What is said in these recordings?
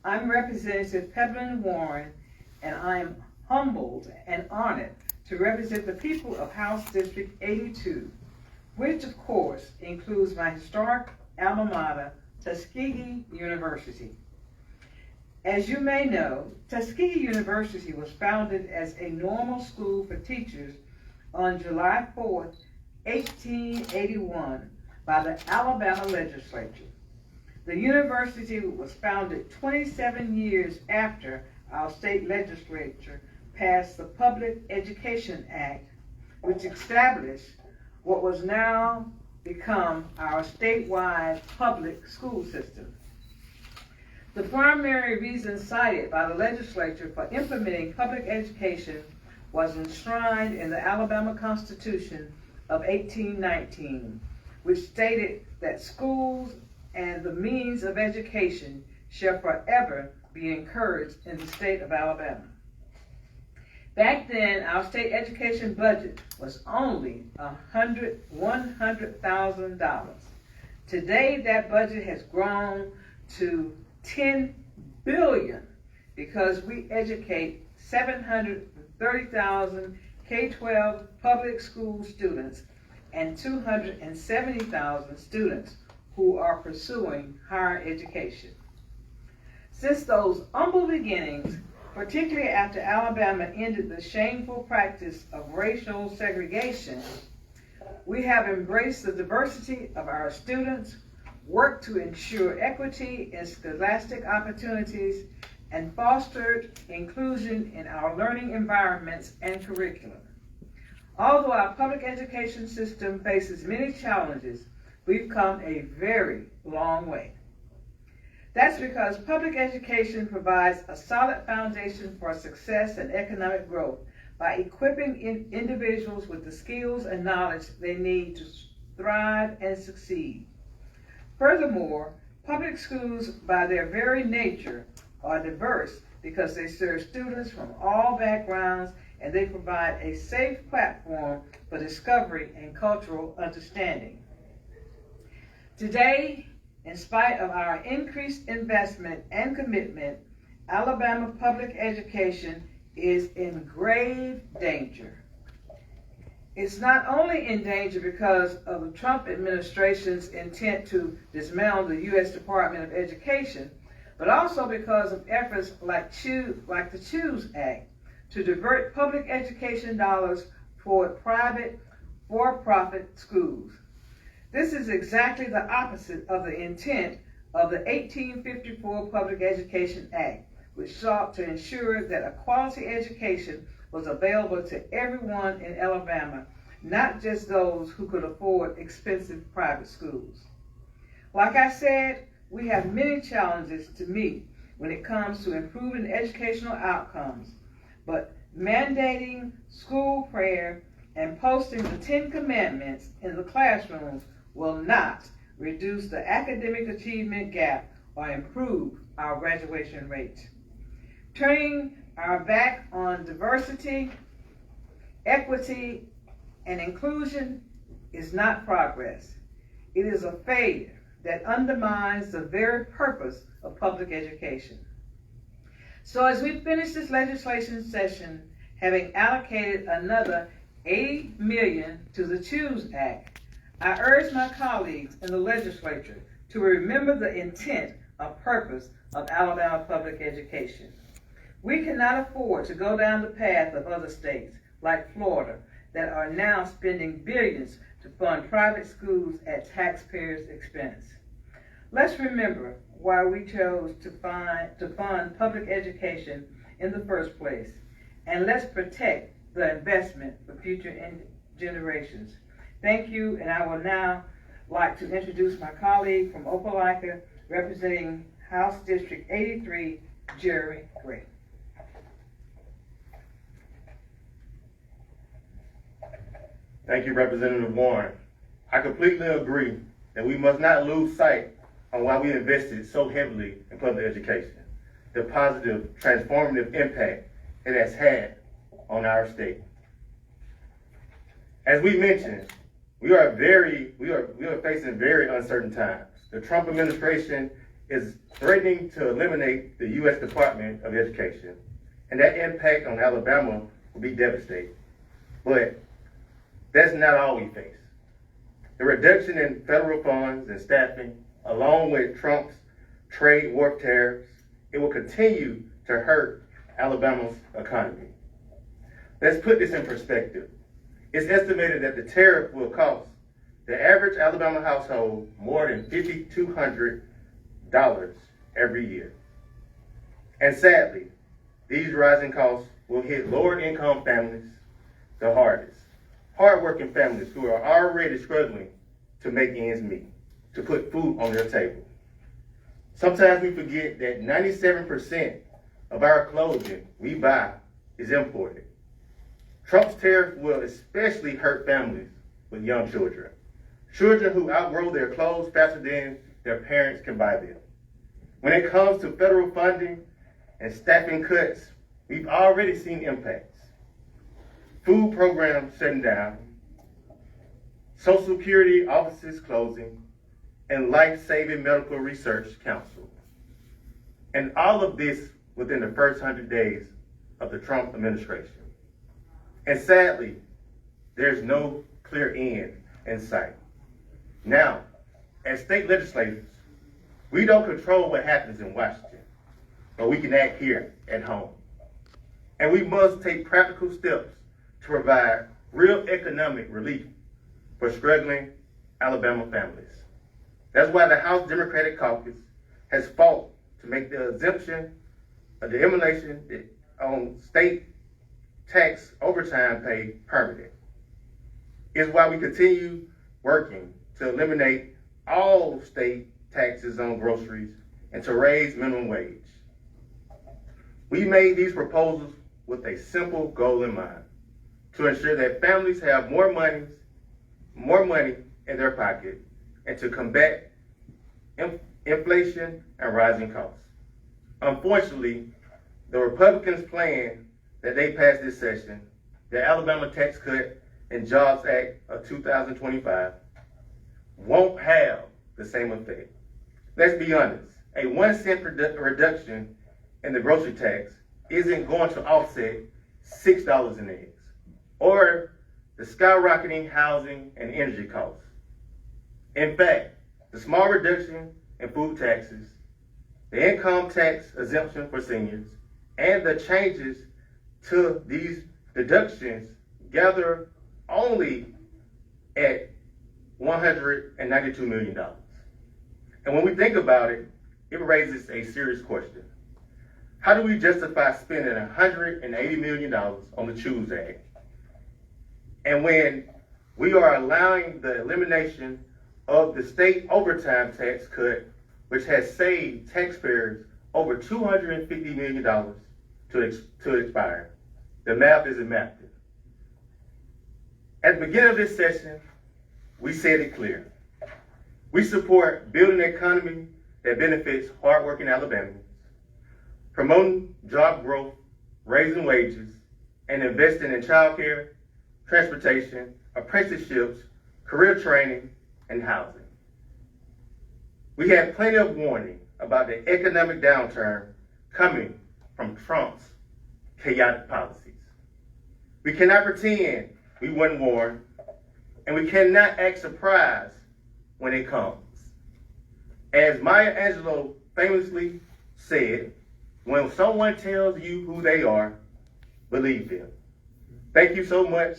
I'm Representative Pebblin Warren, and I am humbled and honored to represent the people of House District 82, which of course includes my historic alma mater, Tuskegee University. As you may know, Tuskegee University was founded as a normal school for teachers on July 4th, 1881 by the Alabama legislature. The university was founded 27 years after our state legislature passed the Public Education Act, which established what was now become our statewide public school system. The primary reason cited by the legislature for implementing public education was enshrined in the Alabama Constitution of 1819, which stated that schools and the means of education shall forever be encouraged in the state of Alabama. Back then, our state education budget was only $100,000. Today, that budget has grown to $10 billion because we educate 730,000 K-12 public school students and 270,000 students who are pursuing higher education. Since those humble beginnings, particularly after Alabama ended the shameful practice of racial segregation, we have embraced the diversity of our students, worked to ensure equity in scholastic opportunities, and fostered inclusion in our learning environments and curriculum. Although our public education system faces many challenges, we've come a very long way. That's because public education provides a solid foundation for success and economic growth by equipping individuals with the skills and knowledge they need to thrive and succeed. Furthermore, public schools, by their very nature, are diverse because they serve students from all backgrounds and they provide a safe platform for discovery and cultural understanding. Today, in spite of our increased investment and commitment, Alabama public education is in grave danger. It's not only in danger because of the Trump administration's intent to dismantle the U.S. Department of Education, but also because of efforts like the CHOOSE Act to divert public education dollars toward private for-profit schools. This is exactly the opposite of the intent of the 1854 Public Education Act, which sought to ensure that a quality education was available to everyone in Alabama, not just those who could afford expensive private schools. Like I said, we have many challenges to meet when it comes to improving educational outcomes, but mandating school prayer and posting the 10 Commandments in the classrooms will not reduce the academic achievement gap or improve our graduation rate. Turning our back on diversity, equity, and inclusion is not progress. It is a failure that undermines the very purpose of public education. So as we finish this legislation session, having allocated another $80 million to the CHOOSE Act, I urge my colleagues in the legislature to remember the intent or purpose of Alabama public education. We cannot afford to go down the path of other states, like Florida, that are now spending billions to fund private schools at taxpayers' expense. Let's remember why we chose to fund public education in the first place, and let's protect the investment for future generations. Thank you, and I will now like to introduce my colleague from Opelika, representing House District 83, Jerry Gray. Thank you, Representative Warren. I completely agree that we must not lose sight on why we invested so heavily in public education, the positive, transformative impact it has had on our state. As we mentioned, we are facing very uncertain times. The Trump administration is threatening to eliminate the U.S. Department of Education, and that impact on Alabama will be devastating. But that's not all we face. The reduction in federal funds and staffing, along with Trump's trade war tariffs, it will continue to hurt Alabama's economy. Let's put this in perspective. It's estimated that the tariff will cost the average Alabama household more than $5,200 every year. And sadly, these rising costs will hit lower income families the hardest. Hardworking families who are already struggling to make ends meet, to put food on their table. Sometimes we forget that 97% of our clothing we buy is imported. Trump's tariff will especially hurt families with young children. Children who outgrow their clothes faster than their parents can buy them. When it comes to federal funding and staffing cuts, we've already seen impacts. Food programs shutting down, Social Security offices closing, and life-saving medical research council. And all of this within the first 100 days of the Trump administration. And sadly, there's no clear end in sight. Now, as state legislators, we don't control what happens in Washington, but we can act here at home. And we must take practical steps to provide real economic relief for struggling Alabama families. That's why the House Democratic Caucus has fought to make the exemption of the elimination on state tax overtime pay permanent. It's why we continue working to eliminate all state taxes on groceries and to raise minimum wage. We made these proposals with a simple goal in mind: to ensure that families have more money in their pocket and to combat inflation and rising costs. Unfortunately, the Republicans' plan that they passed this session, the Alabama Tax Cut and Jobs Act of 2025, won't have the same effect. Let's be honest, a 1 cent reduction in the grocery tax isn't going to offset $6 in eggs or the skyrocketing housing and energy costs. In fact, the small reduction in food taxes, the income tax exemption for seniors, and the changes to these deductions gather only at $192 million. And when we think about it, it raises a serious question. How do we justify spending $180 million on the Choose Act? And when we are allowing the elimination of the state overtime tax cut, which has saved taxpayers over $250 million to expire. The math isn't mathing. At the beginning of this session, we said it clear. We support building an economy that benefits hardworking Alabamians, promoting job growth, raising wages, and investing in childcare, transportation, apprenticeships, career training, and housing. We had plenty of warning about the economic downturn coming from Trump's chaotic policies. We cannot pretend we weren't warned, and we cannot act surprised when it comes. As Maya Angelou famously said, when someone tells you who they are, believe them. Thank you so much.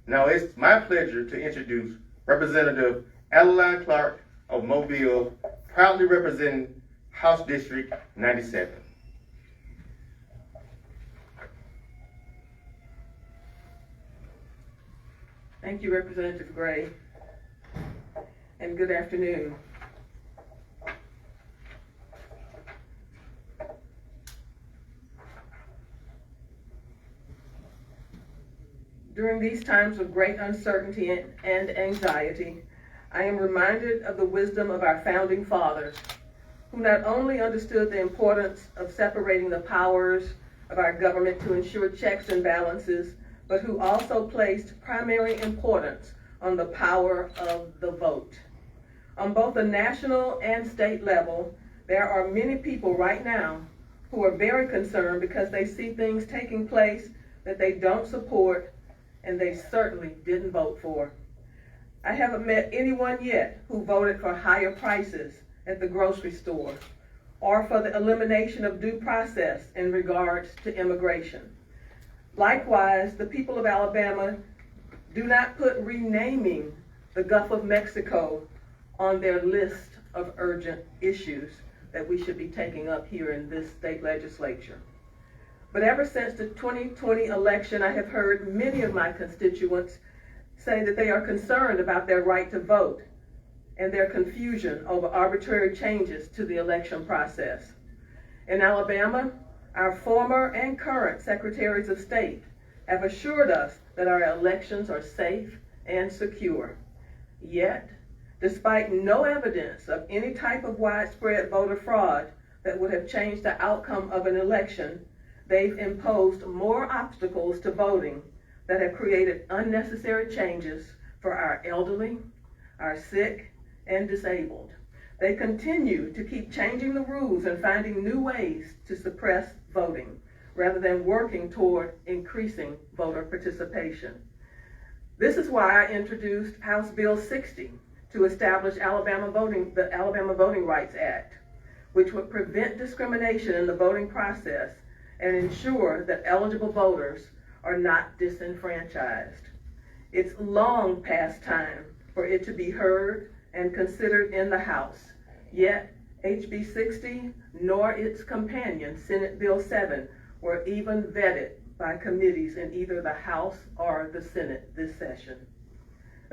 Now it's my pleasure to introduce Representative Adeline Clark of Mobile, proudly representing House District 97. Thank you, Representative Gray, and good afternoon. During these times of great uncertainty and anxiety, I am reminded of the wisdom of our founding fathers, who not only understood the importance of separating the powers of our government to ensure checks and balances, but who also placed primary importance on the power of the vote. On both the national and state level, There are many people right now who are very concerned because they see things taking place that they don't support and they certainly didn't vote for. I haven't met anyone yet who voted for higher prices at the grocery store or for the elimination of due process in regards to immigration. Likewise, the people of Alabama do not put renaming the Gulf of Mexico on their list of urgent issues that we should be taking up here in this state legislature. But ever since the 2020 election, I have heard many of my constituents say that they are concerned about their right to vote and their confusion over arbitrary changes to the election process. In Alabama, our former and current secretaries of state have assured us that our elections are safe and secure. Yet, despite no evidence of any type of widespread voter fraud that would have changed the outcome of an election, they've imposed more obstacles to voting that have created unnecessary changes for our elderly, our sick, and disabled. They continue to keep changing the rules and finding new ways to suppress voting, rather than working toward increasing voter participation. This is why I introduced House Bill 60 to establish the Alabama Voting Rights Act, which would prevent discrimination in the voting process and ensure that eligible voters are not disenfranchised. It's long past time for it to be heard and considered in the House, yet HB 60 nor its companion, Senate Bill 7, were even vetted by committees in either the House or the Senate this session.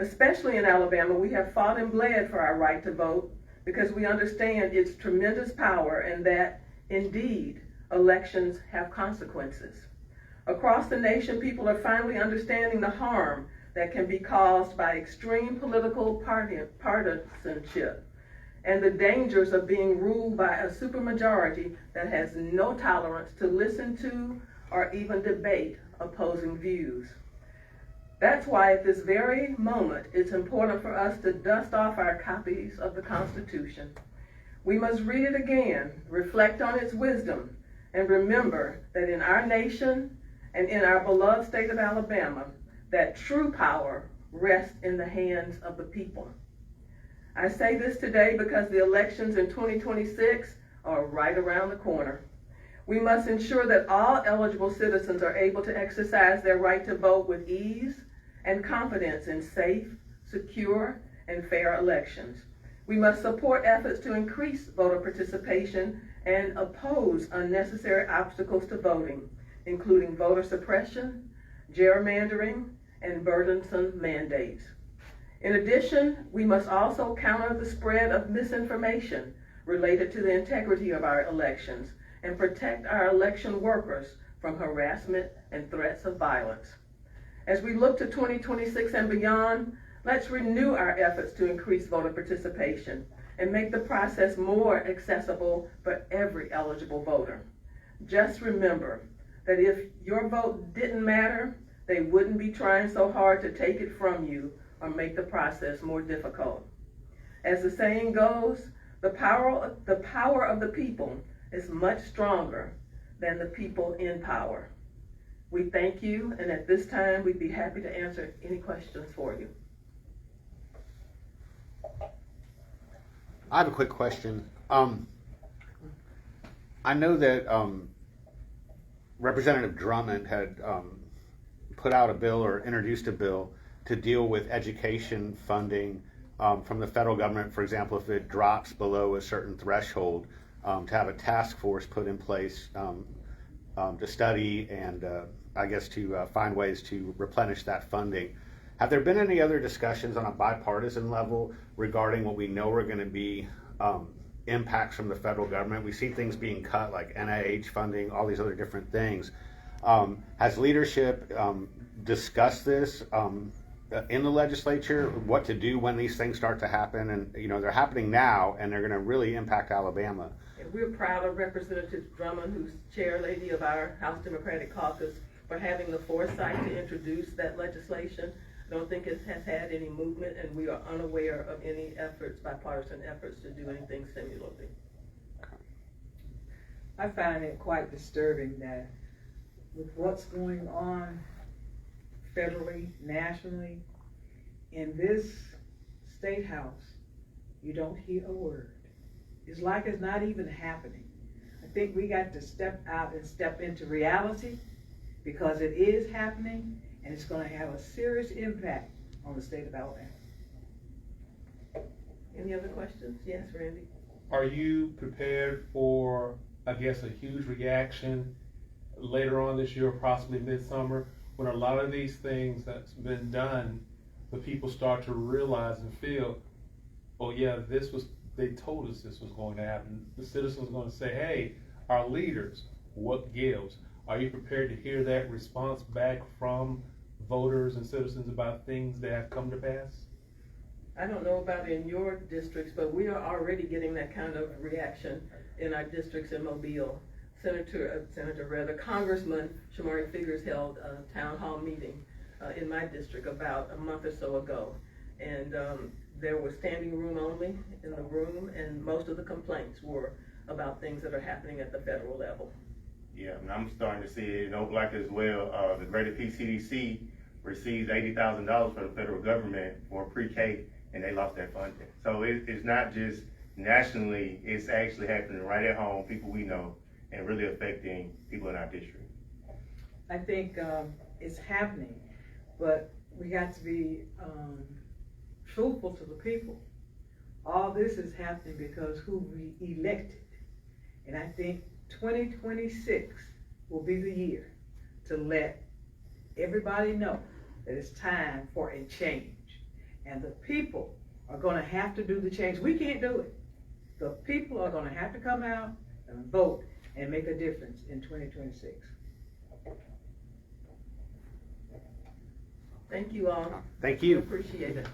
Especially in Alabama, we have fought and bled for our right to vote because we understand its tremendous power and that, indeed, elections have consequences. Across the nation, people are finally understanding the harm that can be caused by extreme political partisanship and the dangers of being ruled by a supermajority that has no tolerance to listen to or even debate opposing views. That's why at this very moment, it's important for us to dust off our copies of the Constitution. We must read it again, reflect on its wisdom, and remember that in our nation and in our beloved state of Alabama, that true power rests in the hands of the people. I say this today because the elections in 2026 are right around the corner. We must ensure that all eligible citizens are able to exercise their right to vote with ease and confidence in safe, secure, and fair elections. We must support efforts to increase voter participation and oppose unnecessary obstacles to voting, including voter suppression, gerrymandering, and burdensome mandates. In addition, we must also counter the spread of misinformation related to the integrity of our elections and protect our election workers from harassment and threats of violence. As we look to 2026 and beyond, let's renew our efforts to increase voter participation and make the process more accessible for every eligible voter. Just remember that if your vote didn't matter, they wouldn't be trying so hard to take it from you or make the process more difficult. As the saying goes, the power of the people is much stronger than the people in power. We thank you, and at this time, we'd be happy to answer any questions for you. I have a quick question. I know that Representative Drummond had put out a bill or introduced a bill to deal with education funding from the federal government. For example, if it drops below a certain threshold, to have a task force put in place to study and I guess to find ways to replenish that funding. Have there been any other discussions on a bipartisan level regarding what we know are going to be impacts from the federal government? We see things being cut like NIH funding, all these other different things. Has leadership discussed this in the legislature, what to do when these things start to happen? And, you know, they're happening now and they're going to really impact Alabama. And we're proud of Representative Drummond, who's chair lady of our House Democratic Caucus, for having the foresight to introduce that legislation. I don't think it has had any movement, and we are unaware of any efforts, bipartisan efforts, to do anything similarly. Okay. I find it quite disturbing that with what's going on federally, nationally, in this state house, you don't hear a word. It's like it's not even happening. I think we got to step out and step into reality, because it is happening and it's gonna have a serious impact on the state of Alabama. Any other questions? Yes, Randy? Are you prepared for, I guess, a huge reaction later on this year, possibly midsummer, when a lot of these things that's been done, the people start to realize and feel, oh yeah, they told us this was going to happen. The citizens are going to say, hey, our leaders, what gives? Are you prepared to hear that response back from voters and citizens about things that have come to pass? I don't know about in your districts, but we are already getting that kind of reaction in our districts in Mobile. Congressman Shamari Figurs held a town hall meeting in my district about a month or so ago. And there was standing room only in the room, and most of the complaints were about things that are happening at the federal level. Yeah, and I'm starting to see it in Oak Black as well. The Greater PCDC received $80,000 from the federal government for pre-K, and they lost that funding. So it's not just nationally, it's actually happening right at home, people we know, and really affecting people in our district. I think it's happening, but we got to be truthful to the people. All this is happening because who we elected. And I think 2026 will be the year to let everybody know that it's time for a change. And the people are gonna have to do the change. We can't do it. The people are gonna have to come out and vote and make a difference in 2026. Thank you all. Thank you. Appreciate it.